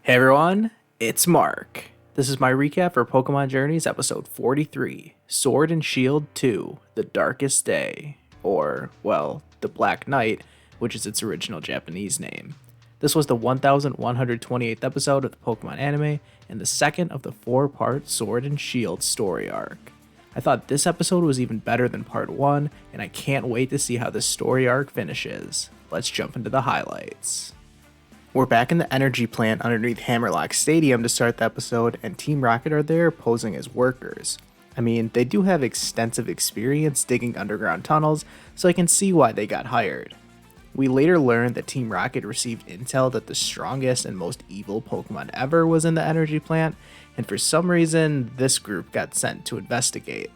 Hey everyone, it's Mark. This is my recap for Pokemon Journeys episode 43, Sword and Shield 2, The Darkest Day, or, well, The Black Night, which is its original Japanese name. This was the 1128th episode of the Pokemon anime, and the second of the 4-part Sword and Shield story arc. I thought this episode was even better than part 1, and I can't wait to see how this story arc finishes. Let's jump into the highlights. We're back in the energy plant underneath Hammerlock Stadium to start the episode, and Team Rocket are there posing as workers. I mean, they do have extensive experience digging underground tunnels, so I can see why they got hired. We later learned that Team Rocket received intel that the strongest and most evil Pokemon ever was in the energy plant, and for some reason, this group got sent to investigate.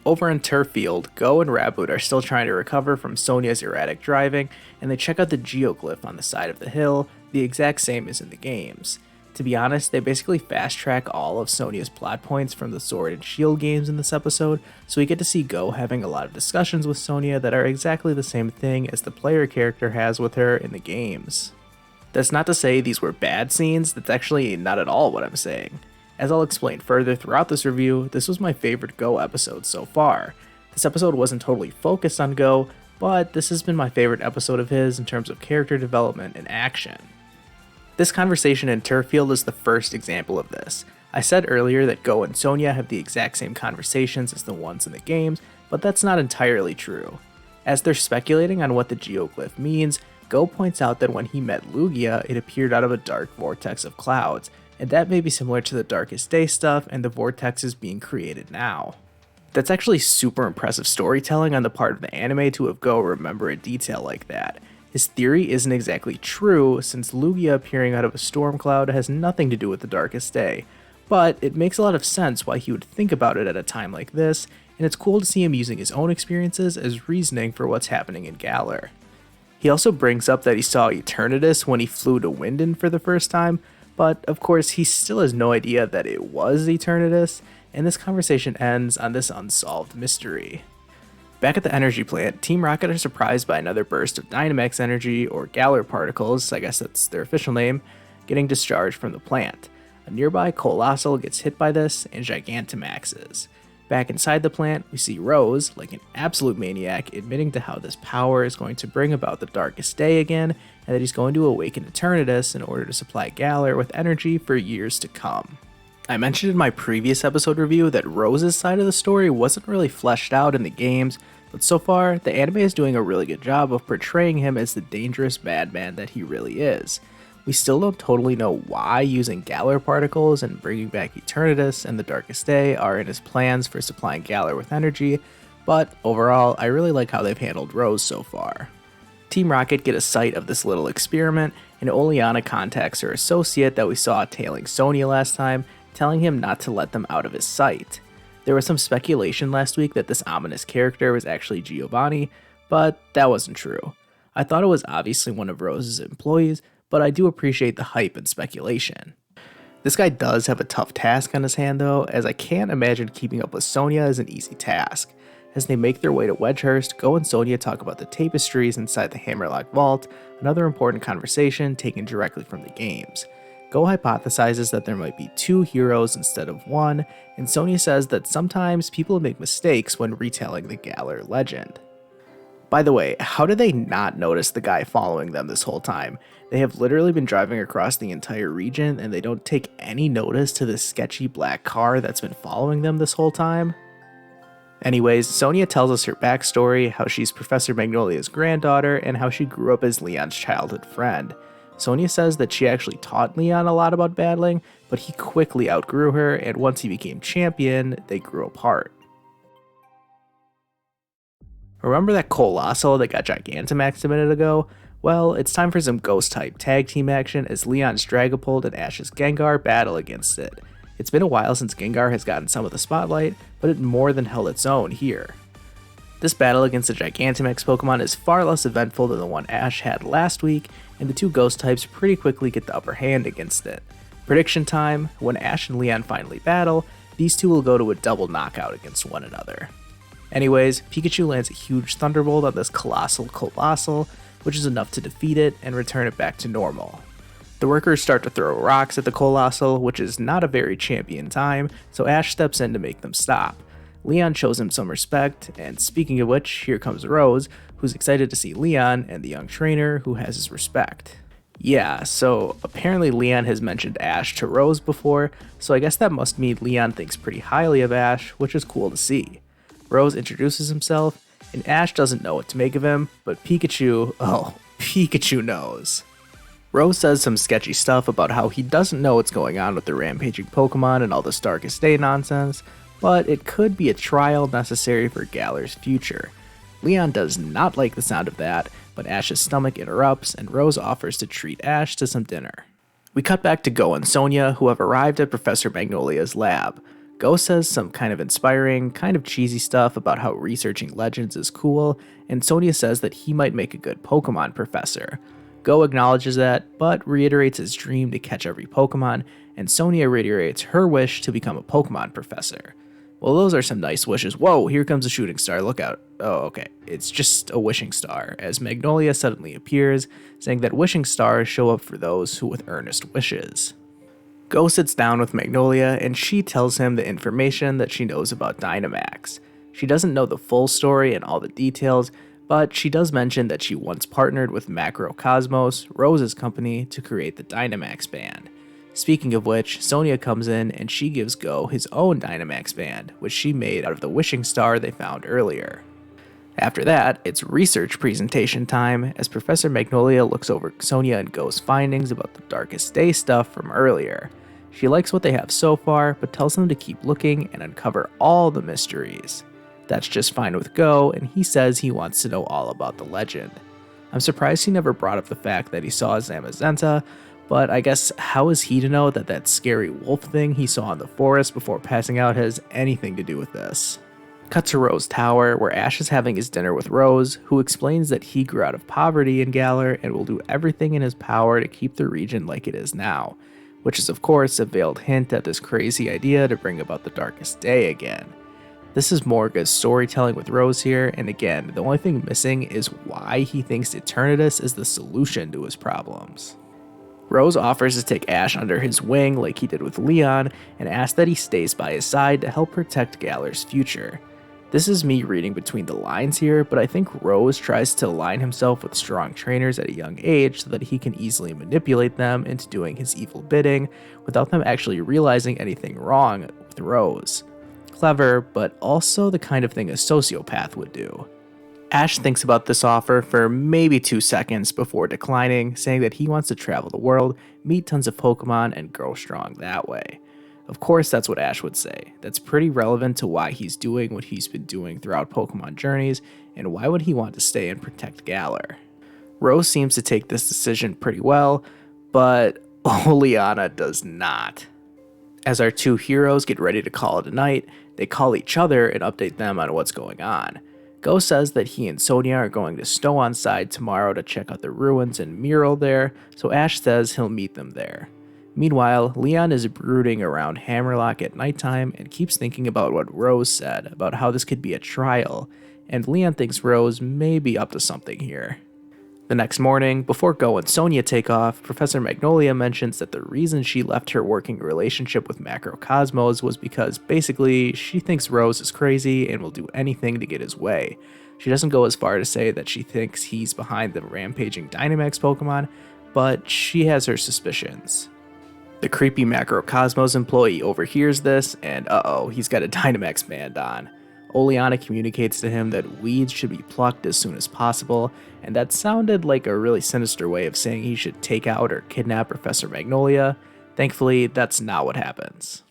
Over in Turf Field, Go and Raboot are still trying to recover from Sonia's erratic driving, and they check out the geoglyph on the side of the hill, the exact same as in the games. To be honest, they basically fast track all of Sonia's plot points from the Sword and Shield games in this episode, so we get to see Go having a lot of discussions with Sonia that are exactly the same thing as the player character has with her in the games. That's not to say these were bad scenes, that's actually not at all what I'm saying. As I'll explain further throughout this review, this was my favorite Go episode so far. This episode wasn't totally focused on Go, but this has been my favorite episode of his in terms of character development and action. This conversation in Turf Field is the first example of this. I said earlier that Go and Sonia have the exact same conversations as the ones in the games, but that's not entirely true. As they're speculating on what the geoglyph means, Go points out that when he met Lugia, it appeared out of a dark vortex of clouds, and that may be similar to the Darkest Day stuff and the vortexes being created now. That's actually super impressive storytelling on the part of the anime to have Go remember a detail like that. His theory isn't exactly true, since Lugia appearing out of a storm cloud has nothing to do with the Darkest Day, but it makes a lot of sense why he would think about it at a time like this, and it's cool to see him using his own experiences as reasoning for what's happening in Galar. He also brings up that he saw Eternatus when he flew to Winden for the first time, but of course he still has no idea that it was Eternatus, and this conversation ends on this unsolved mystery. Back at the energy plant, Team Rocket are surprised by another burst of Dynamax energy, or Galar particles, I guess that's their official name, getting discharged from the plant. A nearby Colossal gets hit by this, and Gigantamaxes. Back inside the plant, we see Rose, like an absolute maniac, admitting to how this power is going to bring about the Darkest Day again, and that he's going to awaken Eternatus in order to supply Galar with energy for years to come. I mentioned in my previous episode review that Rose's side of the story wasn't really fleshed out in the games, but so far, the anime is doing a really good job of portraying him as the dangerous madman that he really is. We still don't totally know why using Galar particles and bringing back Eternatus and the Darkest Day are in his plans for supplying Galar with energy, but overall, I really like how they've handled Rose so far. Team Rocket get a sight of this little experiment, and Oleana contacts her associate that we saw tailing Sonia last time, telling him not to let them out of his sight. There was some speculation last week that this ominous character was actually Giovanni, but that wasn't true. I thought it was obviously one of Rose's employees, but I do appreciate the hype and speculation. This guy does have a tough task on his hand though, as I can't imagine keeping up with Sonia is an easy task. As they make their way to Wedgehurst, Go and Sonia talk about the tapestries inside the Hammerlock Vault, another important conversation taken directly from the games. Go hypothesizes that there might be 2 heroes instead of 1, and Sonia says that sometimes people make mistakes when retelling the Galar legend. By the way, how did they not notice the guy following them this whole time? They have literally been driving across the entire region and they don't take any notice to this sketchy black car that's been following them this whole time? Anyways, Sonia tells us her backstory, how she's Professor Magnolia's granddaughter, and how she grew up as Leon's childhood friend. Sonia says that she actually taught Leon a lot about battling, but he quickly outgrew her, and once he became champion, they grew apart. Remember that Colossal that got Gigantamaxed a minute ago? Well, it's time for some Ghost-type tag team action as Leon's Dragapult and Ash's Gengar battle against it. It's been a while since Gengar has gotten some of the spotlight, but it more than held its own here. This battle against the Gigantamax Pokemon is far less eventful than the one Ash had last week, and the 2 Ghost types pretty quickly get the upper hand against it. Prediction time: when Ash and Leon finally battle, these two will go to a double knockout against one another. Anyways, Pikachu lands a huge Thunderbolt on this Colossal, which is enough to defeat it and return it back to normal. The workers start to throw rocks at the Colossal, which is not a very champion time, so Ash steps in to make them stop. Leon shows him some respect, and speaking of which, here comes Rose, who's excited to see Leon and the young trainer who has his respect. Yeah, so apparently Leon has mentioned Ash to Rose before, so I guess that must mean Leon thinks pretty highly of Ash, which is cool to see. Rose introduces himself, and Ash doesn't know what to make of him, but Pikachu knows. Rose says some sketchy stuff about how he doesn't know what's going on with the rampaging Pokemon and all this Darkest Day nonsense, but it could be a trial necessary for Galar's future. Leon does not like the sound of that, but Ash's stomach interrupts and Rose offers to treat Ash to some dinner. We cut back to Go and Sonia, who have arrived at Professor Magnolia's lab. Go says some kind of inspiring, kind of cheesy stuff about how researching legends is cool, and Sonia says that he might make a good Pokemon professor. Go acknowledges that, but reiterates his dream to catch every Pokemon, and Sonia reiterates her wish to become a Pokemon professor. Well, those are some nice wishes. Whoa, here comes a shooting star, look out. Oh, okay, it's just a wishing star, as Magnolia suddenly appears, saying that wishing stars show up for those who with earnest wishes. Go sits down with Magnolia, and she tells him the information that she knows about Dynamax. She doesn't know the full story and all the details, but she does mention that she once partnered with Macrocosmos, Rose's company, to create the Dynamax band. Speaking of which, Sonia comes in and she gives Go his own Dynamax band, which she made out of the wishing star they found earlier. After that, it's research presentation time as Professor Magnolia looks over Sonia and Go's findings about the Darkest Day stuff from earlier. She likes what they have so far, but tells them to keep looking and uncover all the mysteries. That's just fine with Go, and he says he wants to know all about the legend. I'm surprised he never brought up the fact that he saw Zamazenta, but I guess how is he to know that that scary wolf thing he saw in the forest before passing out has anything to do with this? Cut to Rose Tower, where Ash is having his dinner with Rose, who explains that he grew out of poverty in Galar and will do everything in his power to keep the region like it is now, which is of course a veiled hint at this crazy idea to bring about the Darkest Day again. This is more good storytelling with Rose here, and again, the only thing missing is why he thinks Eternatus is the solution to his problems. Rose offers to take Ash under his wing like he did with Leon, and asks that he stays by his side to help protect Galar's future. This is me reading between the lines here, but I think Rose tries to align himself with strong trainers at a young age so that he can easily manipulate them into doing his evil bidding without them actually realizing anything wrong with Rose. Clever, but also the kind of thing a sociopath would do. Ash thinks about this offer for maybe 2 seconds before declining, saying that he wants to travel the world, meet tons of Pokemon, and grow strong that way. Of course, that's what Ash would say. That's pretty relevant to why he's doing what he's been doing throughout Pokemon Journeys, and why would he want to stay and protect Galar? Rose seems to take this decision pretty well, but Oleana does not. As our two heroes get ready to call it a night, they call each other and update them on what's going on. Go says that he and Sonia are going to Stow-on-Side tomorrow to check out the ruins and mural there, so Ash says he'll meet them there. Meanwhile, Leon is brooding around Hammerlock at nighttime and keeps thinking about what Rose said about how this could be a trial, and Leon thinks Rose may be up to something here. The next morning, before Go and Sonia take off, Professor Magnolia mentions that the reason she left her working relationship with Macrocosmos was because basically she thinks Rose is crazy and will do anything to get his way. She doesn't go as far to say that she thinks he's behind the rampaging Dynamax Pokemon, but she has her suspicions. The creepy Macrocosmos employee overhears this, and he's got a Dynamax band on. Oleana communicates to him that weeds should be plucked as soon as possible, and that sounded like a really sinister way of saying he should take out or kidnap Professor Magnolia. Thankfully, that's not what happens.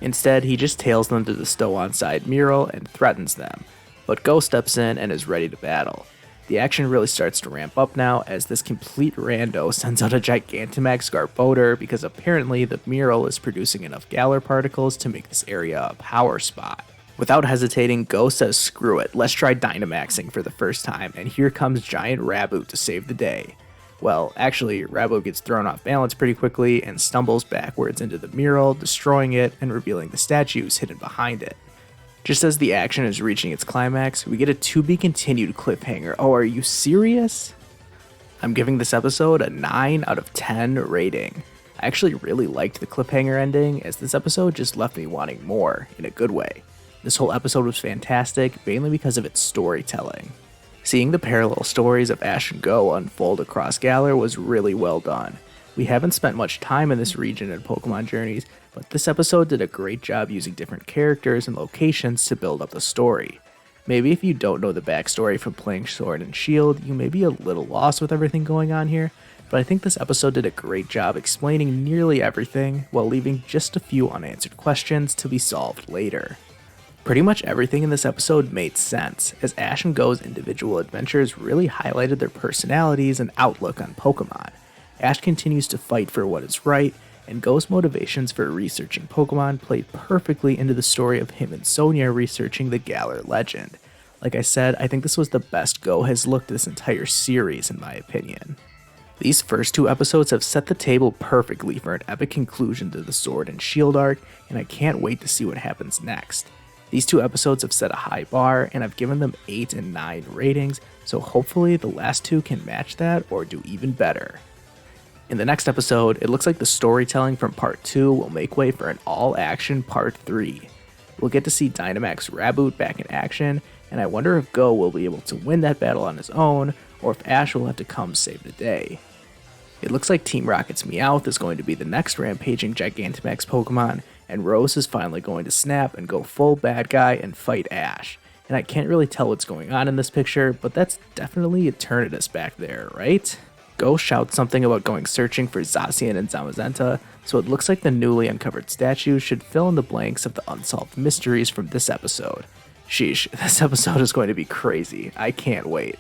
Instead, he just tails them to the Stow-on-Side mural and threatens them, but Go steps in and is ready to battle. The action really starts to ramp up now as this complete rando sends out a Gigantamax Garbodor because apparently the mural is producing enough Galar particles to make this area a power spot. Without hesitating, Go says screw it, let's try Dynamaxing for the first time, and here comes giant Raboot to save the day. Well, actually, Raboot gets thrown off balance pretty quickly and stumbles backwards into the mural, destroying it and revealing the statues hidden behind it. Just as the action is reaching its climax, we get a to-be-continued cliffhanger. Oh, are you serious? I'm giving this episode a 9 out of 10 rating. I actually really liked the cliffhanger ending, as this episode just left me wanting more, in a good way. This whole episode was fantastic, mainly because of its storytelling. Seeing the parallel stories of Ash and Go unfold across Galar was really well done. We haven't spent much time in this region in Pokemon Journeys, but this episode did a great job using different characters and locations to build up the story. Maybe if you don't know the backstory from playing Sword and Shield, you may be a little lost with everything going on here, but I think this episode did a great job explaining nearly everything while leaving just a few unanswered questions to be solved later. Pretty much everything in this episode made sense, as Ash and Go's individual adventures really highlighted their personalities and outlook on Pokemon. Ash continues to fight for what is right, and Go's motivations for researching Pokemon played perfectly into the story of him and Sonia researching the Galar legend. Like I said, I think this was the best Go has looked this entire series in my opinion. These first 2 episodes have set the table perfectly for an epic conclusion to the Sword and Shield arc, and I can't wait to see what happens next. These 2 episodes have set a high bar, and I've given them 8 and 9 ratings, so hopefully the last 2 can match that or do even better. In the next episode, it looks like the storytelling from Part 2 will make way for an all-action Part 3. We'll get to see Dynamax Raboot back in action, and I wonder if Go will be able to win that battle on his own, or if Ash will have to come save the day. It looks like Team Rocket's Meowth is going to be the next rampaging Gigantamax Pokemon, and Rose is finally going to snap and go full bad guy and fight Ash. And I can't really tell what's going on in this picture, but that's definitely Eternatus back there, right? Go shouts something about going searching for Zacian and Zamazenta, so it looks like the newly uncovered statues should fill in the blanks of the unsolved mysteries from this episode. Sheesh, this episode is going to be crazy. I can't wait.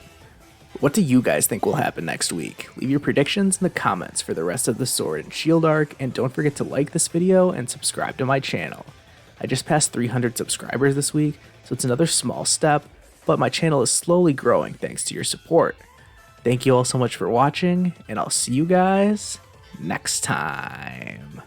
What do you guys think will happen next week? Leave your predictions in the comments for the rest of the Sword and Shield arc, and don't forget to like this video and subscribe to my channel. I just passed 300 subscribers this week, so it's another small step, but my channel is slowly growing thanks to your support. Thank you all so much for watching, and I'll see you guys next time.